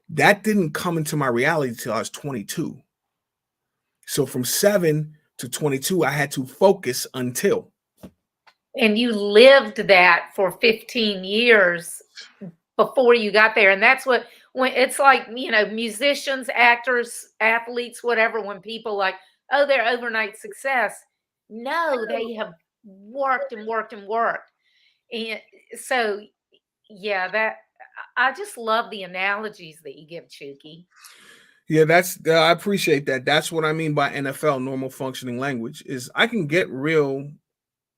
That didn't come into my reality until I was 22. So from 7 to 22, I had to focus until. And you lived that for 15 years before you got there. And that's when it's like, musicians, actors, athletes, whatever, when people like, oh, they're overnight success. No, they have worked and worked and worked. And so, yeah, I just love the analogies that you give, Chukky. Yeah, I appreciate that. That's what I mean by NFL, normal functioning language, is I can get real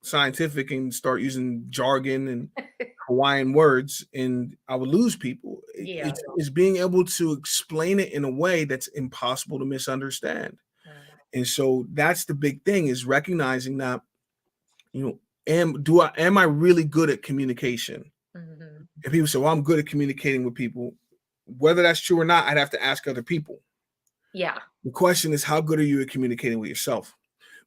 scientific and start using jargon and Hawaiian words, and I would lose people. Yeah. It's being able to explain it in a way that's impossible to misunderstand. And so that's the big thing, is recognizing that, am I really good at communication? Mm-hmm. If people say, well, I'm good at communicating with people, whether that's true or not, I'd have to ask other people. Yeah. The question is, how good are you at communicating with yourself?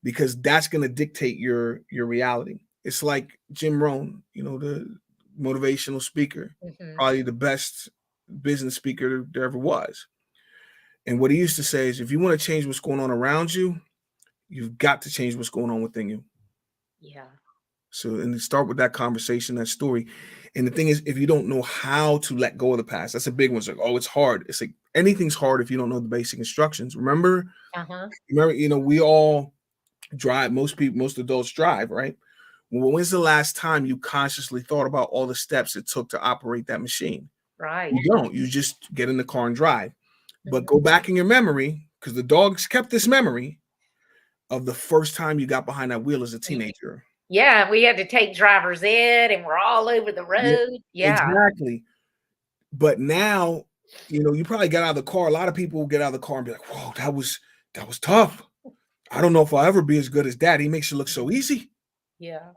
Because that's going to dictate your reality. It's like Jim Rohn, the motivational speaker, probably the best business speaker there ever was. And what he used to say is, if you want to change what's going on around you, you've got to change what's going on within you. Yeah. So, and start with that conversation, that story. And the thing is, if you don't know how to let go of the past, that's a big one. It's like, oh, it's hard. It's like anything's hard if you don't know the basic instructions. Remember, we all drive. Most adults drive, right? Well, when's the last time you consciously thought about all the steps it took to operate that machine? Right. You don't. You just get in the car and drive. But go back in your memory, because the dogs kept this memory of the first time you got behind that wheel as a teenager. Yeah, we had to take driver's ed and we're all over the road. Yeah. Exactly. But now, you probably get out of the car. A lot of people get out of the car and be like, whoa, that was tough. I don't know if I'll ever be as good as Dad. He makes it look so easy. Yeah.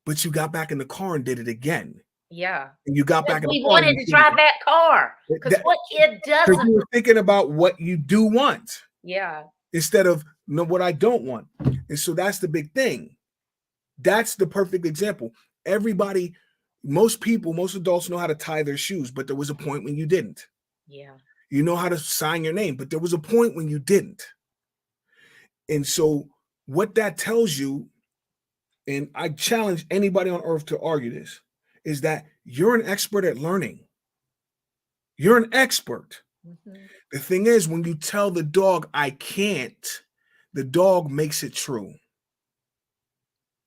But you got back in the car and did it again. Yeah. And you got back in the car. We wanted to drive that car. Because what kid doesn't? Because you were thinking about what you do want. Yeah. Instead of what I don't want. And so that's the big thing. That's the perfect example. Everybody, most adults know how to tie their shoes, but there was a point when you didn't. Yeah. You know how to sign your name, but there was a point when you didn't. And so what that tells you, and I challenge anybody on earth to argue this, is that you're an expert at learning. You're an expert. Mm-hmm. The thing is, when you tell the dog, I can't, the dog makes it true.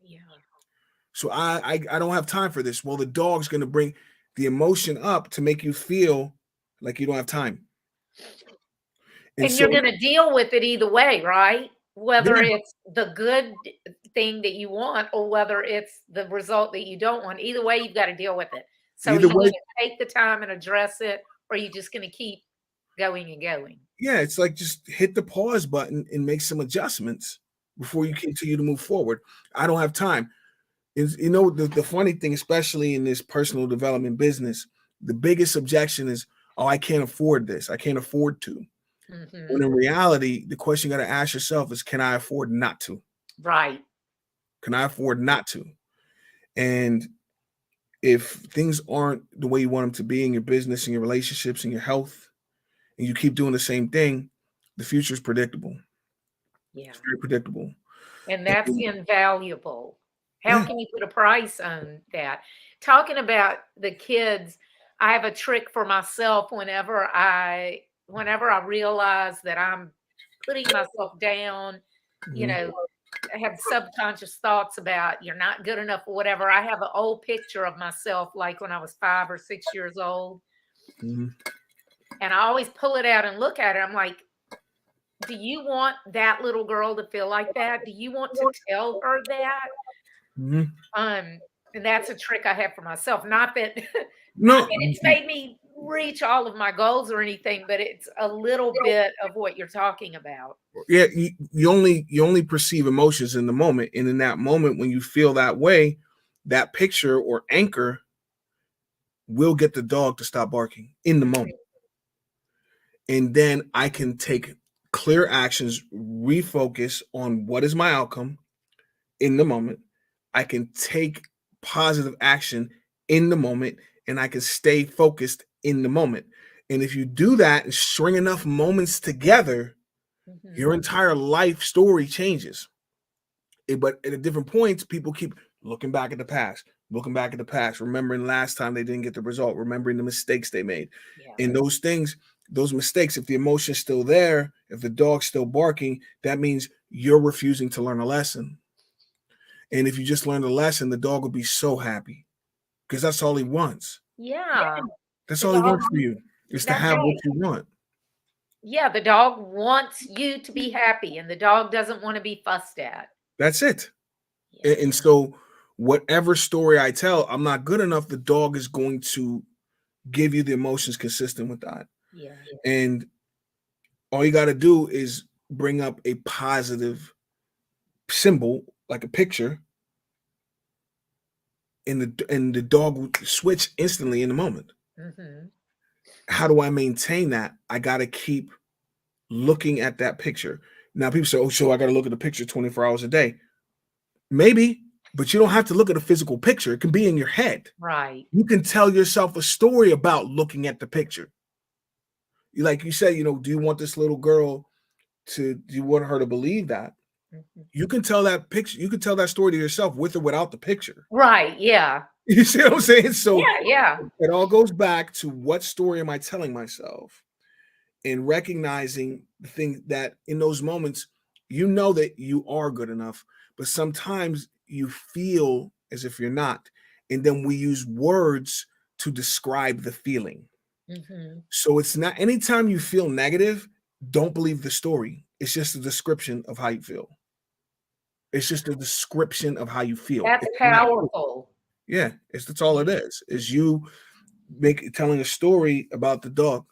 Yeah. So I don't have time for this. Well, the dog's going to bring the emotion up to make you feel like you don't have time. And so, you're going to deal with it either way, right? Whether Yeah. it's the good thing that you want or whether it's the result that you don't want. Either way, you've got to deal with it. So Either you way- need to take the time and address it, or you're just going to keep going and going. yeah, it's like just hit the pause button and make some adjustments before you continue to move forward. I don't have time. You know, the funny thing, especially in this personal development business, the biggest objection is, oh, I can't afford this. I can't afford to. Mm-hmm. When in reality, the question you got to ask yourself is, can I afford not to? Right. Can I afford not to? And if things aren't the way you want them to be in your business, in your relationships, in your health, and you keep doing the same thing, the future is predictable. Yeah. It's very predictable. And that's invaluable. How Yeah. can you put a price on that? Talking about the kids, I have a trick for myself whenever I realize that I'm putting myself down, you Mhm. know, I have subconscious thoughts about you're not good enough or whatever. I have an old picture of myself like when I was 5 or 6 years old. Mhm. And I always pull it out and look at it. I'm like, do you want that little girl to feel like that? Do you want to tell her that? Mhm. And that's a trick I have for myself. Not that, not No, that it's made me reach all of my goals or anything, but it's a little bit of what you're talking about. yeah, you only perceive emotions in the moment, and in that moment when you feel that way, that picture or anchor will get the dog to stop barking in the moment. And then I can take clear actions, refocus on what is my outcome in the moment. I can take positive action in the moment, and I can stay focused in the moment. And if you do that and string enough moments together, Mhm. your entire life story changes. But at different points, people keep looking back at the past, remembering last time they didn't get the result, remembering the mistakes they made. Yeah. And those things, those mistakes, if the emotion's still there, if the dog's still barking, that means you're refusing to learn a lesson. And if you just learn the lesson, the dog will be so happy because that's all he wants. Yeah. That's The all he dog- wants for you is to That's have what right. you want. Yeah, the dog wants you to be happy, and the dog doesn't want to be fussed at. That's it. Yeah. And so whatever story I tell, I'm not good enough. The dog is going to give you the emotions consistent with that. Yeah. And all you got to do is bring up a positive symbol, like a picture, and the dog will switch instantly in the moment. Mm-hmm. How do I maintain that? I got to keep looking at that picture. Now people say, oh, so I got to look at the picture 24 hours a day. Maybe, but you don't have to look at a physical picture. It can be in your head. Right. You can tell yourself a story about looking at the picture. Like you said, do you want this little girl do you want her to believe that? Mm-hmm. You can tell that picture, you can tell that story to yourself with or without the picture. Right. Yeah. You see what I'm saying? So Yeah. it all goes back to what story am I telling myself, and recognizing the thing that in those moments, that you are good enough, but sometimes you feel as if you're not. And then we use words to describe the feeling. Mm-hmm. So it's not, anytime you feel negative, don't believe the story. It's just a description of how you feel. It's just a description of how you feel. That's It's not- powerful. yeah, that's all it is you telling a story about the dog.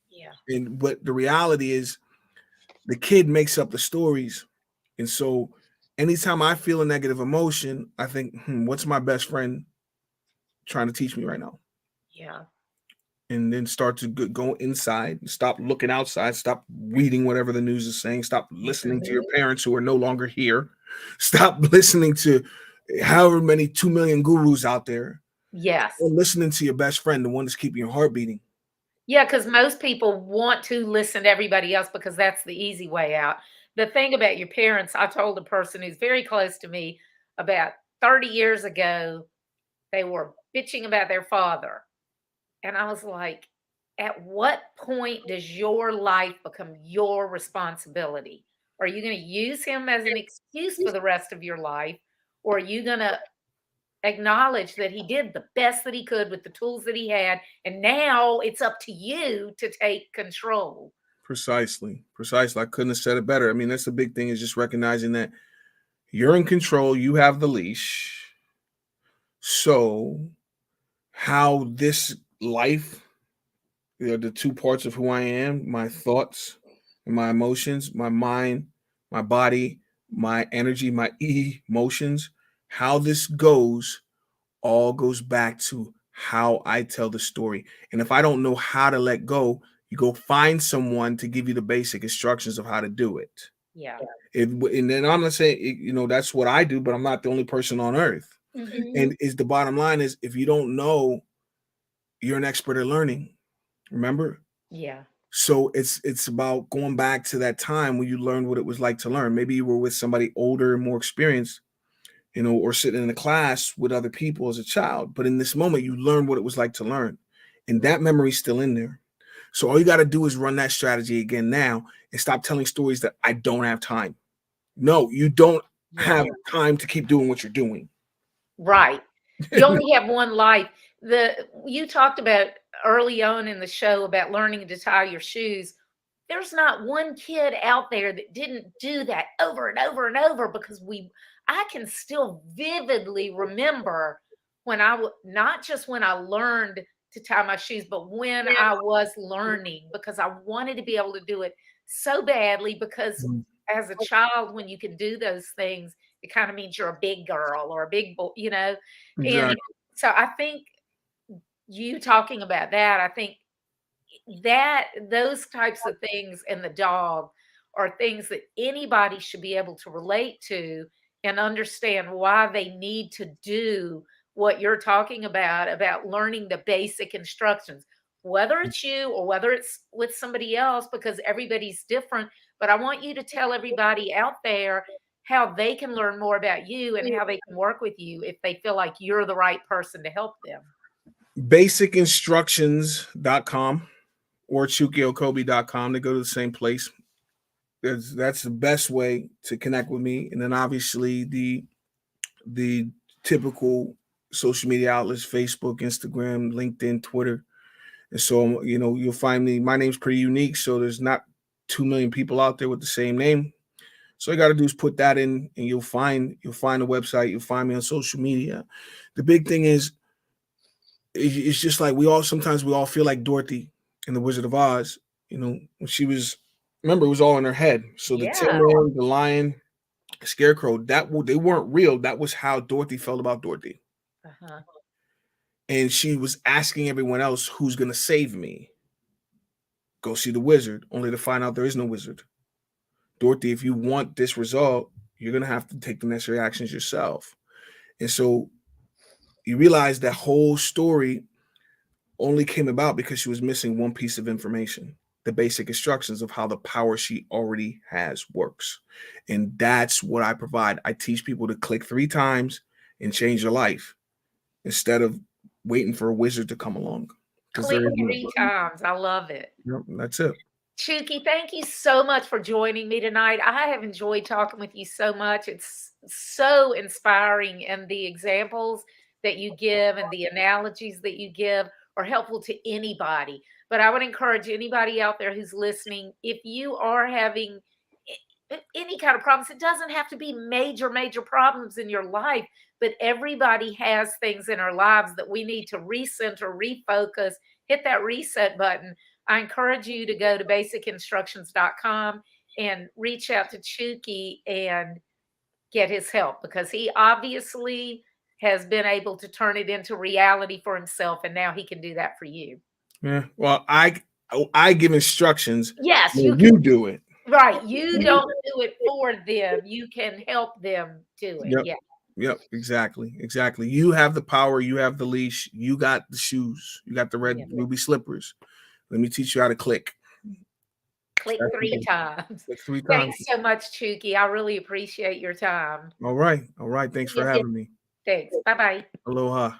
Yeah. And but the reality is the kid makes up the stories. And so anytime I feel a negative emotion, I think, what's my best friend trying to teach me right now? Yeah. And then start to go inside, stop looking outside, stop reading whatever the news is saying, stop listening to your parents who are no longer here, stop listening to however many 2 million gurus out there, Yes. or listening to your best friend, the one that's keeping your heart beating. Yeah, because most people want to listen to everybody else because that's the easy way out. The thing about your parents, I told a person who's very close to me about 30 years ago, they were bitching about their father. And I was like, at what point does your life become your responsibility? Are you going to use him as an excuse for the rest of your life? Or are you going to acknowledge that he did the best that he could with the tools that he had? And now it's up to you to take control. Precisely. I couldn't have said it better. I mean, that's the big thing, is just recognizing that you're in control. You have the leash. So how this life, the two parts of who I am, my thoughts and my emotions, my mind, my body, my energy, my emotions, how this goes, all goes back to how I tell the story. And if I don't know how to let go, you go find someone to give you the basic instructions of how to do it. Yeah. And then I'm not saying, that's what I do, but I'm not the only person on earth. Mm-hmm. And is the bottom line is, if you don't know, you're an expert at learning. Remember? Yeah. So it's about going back to that time when you learned what it was like to learn. Maybe you were with somebody older and more experienced, or sitting in a class with other people as a child. But in this moment, you learned what it was like to learn. And that memory's still in there. So all you got to do is run that strategy again now and stop telling stories that I don't have time. No, you don't have time to keep doing what you're doing. Right. You only have one life. You talked about early on in the show about learning to tie your shoes. There's not one kid out there that didn't do that over and over and over, because I can still vividly remember when not just when I learned to tie my shoes, but when I was learning, because I wanted to be able to do it so badly, because as a child, when you can do those things, it kind of means you're a big girl or a big boy, Exactly. And so I think you talking about that, I think that those types of things and the dog are things that anybody should be able to relate to and understand why they need to do what you're talking about learning the basic instructions, whether it's you or whether it's with somebody else, because everybody's different. But I want you to tell everybody out there how they can learn more about you and how they can work with you if they feel like you're the right person to help them. Basicinstructions.com or ChukkyOkobi.com. They go to the same place. That's the best way to connect with me. And then obviously the typical social media outlets: Facebook, Instagram, LinkedIn, Twitter. And so, you'll find me. My name's pretty unique, so there's not 2 million people out there with the same name. So all you got to do is put that in, and you'll find the website. You'll find me on social media. The big thing is, it's just like sometimes we all feel like Dorothy in The Wizard of Oz. When she was, remember, it was all in her head. So the Tin Man, the lion, Scarecrow, they weren't real. That was how Dorothy felt about Dorothy. Uh-huh. And she was asking everyone else, who's going to save me? Go see the wizard, only to find out there is no wizard. Dorothy, if you want this result, you're going to have to take the necessary actions yourself. And so you realize that whole story only came about because she was missing one piece of information: the basic instructions of how the power she already has works. And that's what I provide. I teach people to click 3 times and change your life instead of waiting for a wizard to come along. Click 3 times. I love it. Yep, that's it. Chukky, thank you so much for joining me tonight. I have enjoyed talking with you so much. It's so inspiring, and the examples that you give and the analogies that you give are helpful to anybody. But I would encourage anybody out there who's listening, if you are having any kind of problems, it doesn't have to be major problems in your life, but everybody has things in our lives that we need to recenter, refocus, hit that reset button. I encourage you to go to basicinstructions.com and reach out to Chukky and get his help, because he obviously has been able to turn it into reality for himself, and now he can do that for you. Yeah. Well, I give instructions. Yes, you do it. Right. You don't do it for them. You can help them do it. Yep. Yeah. Yep, exactly. You have the power, you have the leash, you got the shoes, you got the red ruby slippers. Let me teach you how to click. Click 3 times. Click 3 times. Thanks so much, Chukky. I really appreciate your time. All right. Thanks for having me. Thanks. Bye-bye. Aloha.